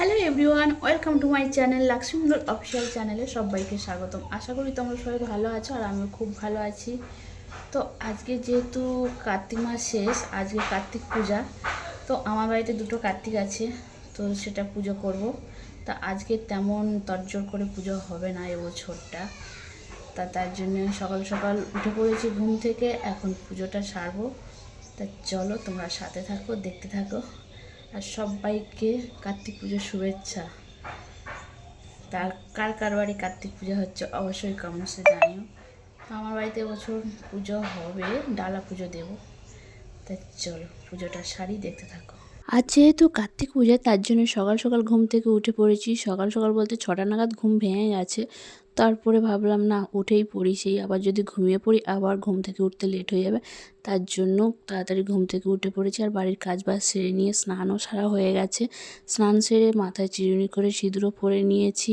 Hello everyone, welcome to my channel Lakshmi Mondal official চ্যানেলে সবাইকে স্বাগতম। আশা করি তোমরা সবাই ভালো আছো আর আমিও খুব ভালো আছি। তো আজকে যেহেতু কার্তিক মাস শেষ, আজকে কার্তিক পূজা। তো আমার বাড়িতে দুটো কার্তিক আছে, তো সেটা পুজো করব। তা আজকে তেমন তড়জোড় করে পুজো হবে না এবছরটা। তার জন্য সকাল সকাল উঠে পড়েছি ঘুম থেকে, এখন পুজোটা সারবো। তা চলো তোমরা সাথে থাকো, দেখতে থাকো। আর সবাইকে কার্তিক পুজোর শুভেচ্ছা। তার কার কার বাড়ি কার্তিক পূজা হচ্ছে অবশ্যই কমেন্টসে জানিও। তো আমার বাড়িতে এবছর পুজো হবে, ডালা পুজো দেবো। তাই চলো পুজোটা সারি, দেখতে থাকো। আজ যেহেতু কার্তিক পূজা, তার জন্য সকাল সকাল ঘুম থেকে উঠে পড়েছি। সকাল সকাল বলতে 6টা নাগাদ ঘুম ভেঙে গেছে। তারপরে ভাবলাম না উঠেই পড়ি, সেই আবার যদি ঘুমিয়ে পড়ি আবার ঘুম থেকে উঠতে লেট হয়ে যাবে। তার জন্য তাড়াতাড়ি ঘুম থেকে উঠে পড়েছি। আর বাড়ির কাজ বাজ সেরে নিয়ে স্নানও সারা হয়ে গেছে। স্নান সেরে মাথায় চিরুনি করে সিঁদুরও পরে নিয়েছি,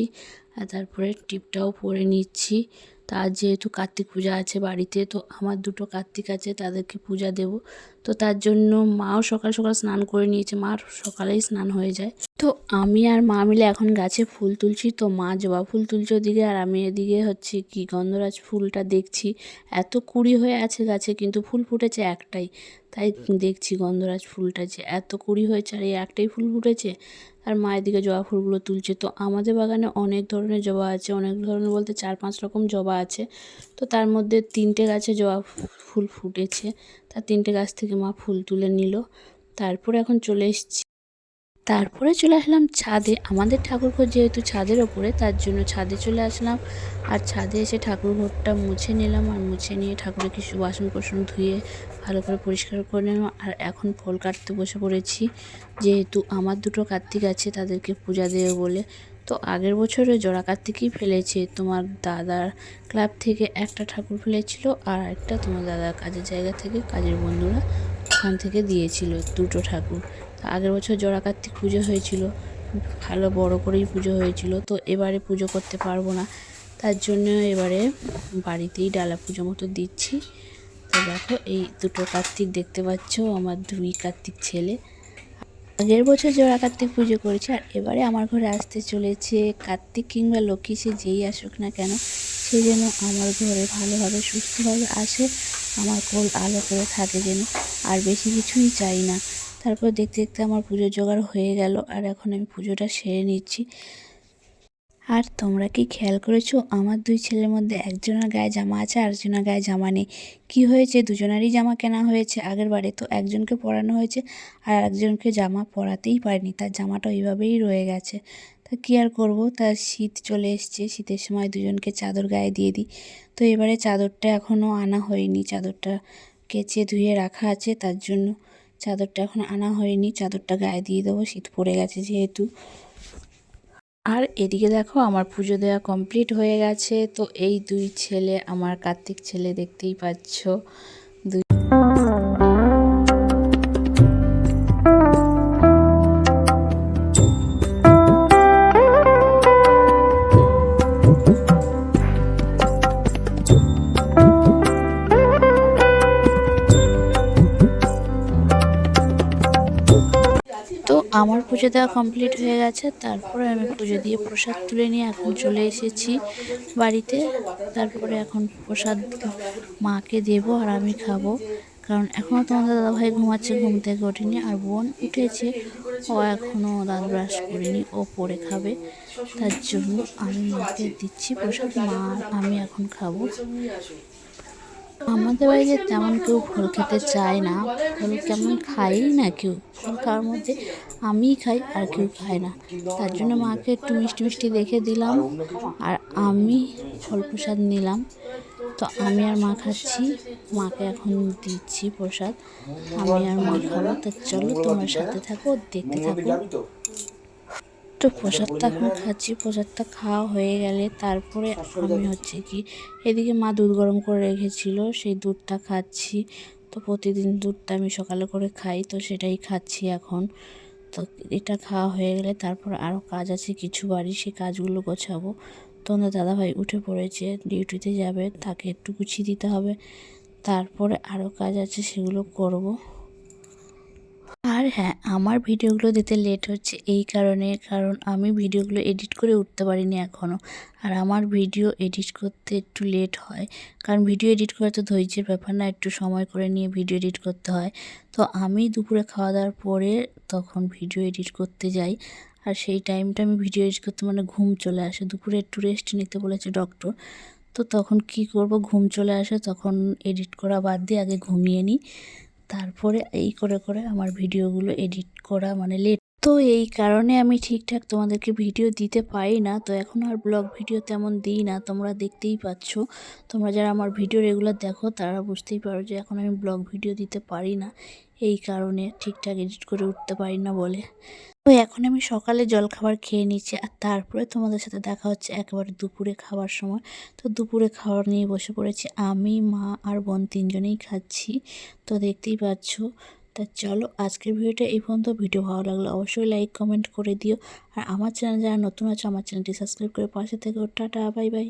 আর তারপরে টিপটাও পরে নিচ্ছি। তা যেহেতু কার্তিক পূজা আছে বাড়িতে, তো আমার দুটো কার্তিক আছে, তাদেরকে পূজা দেব। তো তার জন্য মাও সকাল সকাল স্নান করে নিয়েছে, মার সকালেই স্নান হয়ে যায়। তো আমি আর মা মিলে এখন গাছে ফুল তুলছি। তো মা জবা ফুল তুলছে ওদিকে, আর আমি এদিকে হচ্ছে কি গন্ধরাজ ফুলটা দেখছি। এত কুঁড়ি হয়ে আছে গাছে, কিন্তু ফুল ফুটেছে একটাই। তাই দেখছি গন্ধরাজ ফুলটা যে এত কুঁড়ি হয়েছে আর এই একটাই ফুল ফুটেছে। আর মা এদিকে জবা ফুলগুলো তুলছে। তো আমাদের বাগানে অনেক ধরনের জবা আছে, অনেক ধরনের বলতে 4-5 রকম জবা আছে। তো তার মধ্যে 3টে গাছে জবা ফুল ফুটেছে। তার 3টে গাছ থেকে মা ফুল তুলে নিল। তারপরে এখন তারপরে চলে আসলাম ছাদে। আমাদের ঠাকুরঘর যেহেতু ছাদের ওপরে, তার জন্য ছাদে চলে আসলাম। আর ছাদে এসে ঠাকুরঘরটা মুছে নিলাম, আর মুছে নিয়ে ঠাকুরের কিছু বাসন কোসন ধুয়ে ভালো করে পরিষ্কার করে নিলাম। আর এখন ফল কাটতে বসে পড়েছি, যেহেতু আমার দুটো কার্তিক আছে তাদেরকে পূজা দেবে বলে। তো আগের বছরে জোড়া কার্তিকই ফেলেছে। তোমার দাদার ক্লাব থেকে একটা ঠাকুর ফেলেছিল, আর একটা তোমার দাদার কাজের জায়গা থেকে কাজের বন্ধুরা ওখান থেকে দিয়েছিল দুটো ঠাকুর। আগের বছর জোড়া কার্তিক পুজো হয়েছিল, ভালো বড় করেই পুজো হয়েছিল। তো এবারে পুজো করতে পারবো না, তার জন্য এবারে বাড়িতেই ডালা পুজো মতো দিচ্ছি। তো দেখো এই দুটো কার্তিক দেখতে পাচ্ছ, আমার 2 কার্তিক ছেলে। আগের বছর জোড়া কার্তিক পুজো করেছে, আর এবারে আমার ঘরে আসতে চলেছে কার্তিক কিংবা লক্ষ্মী, সে যেই আসুক না কেন, সে যেন আমার ঘরে ভালোভাবে সুস্থভাবে আসে, আমার কোল আলো করে থাকে যেন। আর বেশি কিছুই চাই না। তারপর দেখতে দেখতে আমার পুজোর জোগাড় হয়ে গেল, আর এখন আমি পুজোটা সেরে নিচ্ছি। আর তোমরা কি খেয়াল করেছো, আমার 2 ছেলের মধ্যে একজনের গায়ে জামা আছে আর একজনের গায়ে জামা নেই। কি হয়েছে, দুজনেরই জামা কেনা হয়েছে আগের বারে, তো একজনকে পরানো হয়েছে আর একজনকে জামা পরাতেই পারেনি, তার জামাটা ওইভাবেই রয়ে গেছে। তা কী আর করবো, তার শীত চলে এসছে, শীতের সময় দুজনকে চাদর গায়ে দিয়ে দিই। তো এবারে চাদরটা এখনও আনা হয়নি, চাদরটা কেচে ধুয়ে রাখা আছে, তার জন্য চাদরটা এখন আনা হয়নি। চাদরটা গায়ে দিয়ে দেবো, শীত পড়ে গেছে যেহেতু। আর এদিকে দেখো আমার পুজো দেওয়া কমপ্লিট হয়ে গেছে। তো এই 2 ছেলে আমার কার্তিক ছেলে, দেখতেই পাচ্ছ। তো আমার পুজো দেওয়া কমপ্লিট হয়ে গেছে। তারপরে আমি পুজো দিয়ে প্রসাদ তুলে নিয়ে এখন চলে এসেছি বাড়িতে। তারপরে এখন প্রসাদ মাকে দেবো আর আমি খাবো, কারণ এখনও তোমাদের দাদাভাই ঘুমাচ্ছে, ঘুম থেকে ওঠেনি। আর বোন উঠেছে, ও এখনও দাঁত ব্রাশ করেনি, ও পরে খাবে। তার জন্য আমি মাকে দিচ্ছি প্রসাদ, মা আর আমি এখন খাবো। আমাদের বাড়িতে তেমন কেউ ফল খেতে চায় না, ফল কেমন খাই না কেউ। ফল খাওয়ার মধ্যে আমিই খাই আর কেউ খায় না। তার জন্য মাকে একটু মিষ্টি মিষ্টি দেখে দিলাম, আর আমি ফল প্রসাদ নিলাম। তো আমি আর মা খাচ্ছি, মাকে এখন দিচ্ছি প্রসাদ, আমি আর মা খাবো। তো চলো তোমরা সাথে থাকো, দেখতে থাকো। তো প্রসাদটা এখন খাচ্ছি, প্রসাদটা খাওয়া হয়ে গেলে তারপরে আমি হচ্ছে কি এদিকে মা দুধ গরম করে রেখেছিল, সেই দুধটা খাচ্ছি। তো প্রতিদিন দুধটা আমি সকালে করে খাই, তো সেটাই খাচ্ছি এখন। তো এটা খাওয়া হয়ে গেলে তারপর আরও কাজ আছে কিছু বাড়ি, সেই কাজগুলো গোছাবো। তোমাদের দাদাভাই উঠে পড়েছে, ডিউটিতে যাবে, তাকে একটু গুছিয়ে দিতে হবে। তারপরে আরও কাজ আছে, সেগুলো করব। আর আর হ্যাঁ, আমার ভিডিওগুলো দিতে লেট হচ্ছে এই কারণে, কারণ আমি ভিডিওগুলো এডিট করে উঠতে পারিনি এখনও। আর আমার ভিডিও এডিট করতে একটু লেট হয়, কারণ ভিডিও এডিট করা তো ধৈর্যের ব্যাপার না, একটু সময় করে নিয়ে ভিডিও এডিট করতে হয়। তো আমি দুপুরে খাওয়া দাওয়ার পরে তখন ভিডিও এডিট করতে যাই। আর সেই টাইমটা আমি ভিডিও এডিট করতে মানে ঘুম চলে আসে। দুপুরে একটু রেস্ট নিতে বলেছে ডক্টর। তো তখন কি করব, ঘুম চলে আসে, তখন এডিট করা বাদ দিয়ে আগে ঘুমিয়ে নিই। তারপরে এই করে করে আমার ভিডিওগুলো এডিট করা মানে লেট। তো এই কারণে আমি ঠিকঠাক তোমাদেরকে ভিডিও দিতে পারি না। তো এখন আর ব্লগ ভিডিও তেমন দিই না, তোমরা দেখতেই পাচ্ছ। তোমরা যারা আমার ভিডিও রেগুলার দেখো তারা বুঝতেই পারো যে এখন আমি ব্লগ ভিডিও দিতে পারি না, এই কারণে ঠিকঠাক এডিট করে উঠতে পারি না বলে। তো এখন আমি সকালে জলখাবার খেয়ে নিচ্ছি, আর তারপরে তোমাদের সাথে দেখা হচ্ছে একেবারে দুপুরে খাওয়ার সময়। তো দুপুরে খাবার নিয়ে বসে পড়েছি, আমি, মা আর বোন তিনজনেই খাচ্ছি। তো দেখতেই পাচ্ছ। তা চলো আজকের ভিডিওটা এই পর্যন্ত। ভিডিও ভালো লাগলে অবশ্যই লাইক কমেন্ট করে দিও। আর আমার চ্যানেল যারা নতুন আছে আমার চ্যানেলটি সাবস্ক্রাইব করে পাশে থেকো। Tata, bye bye.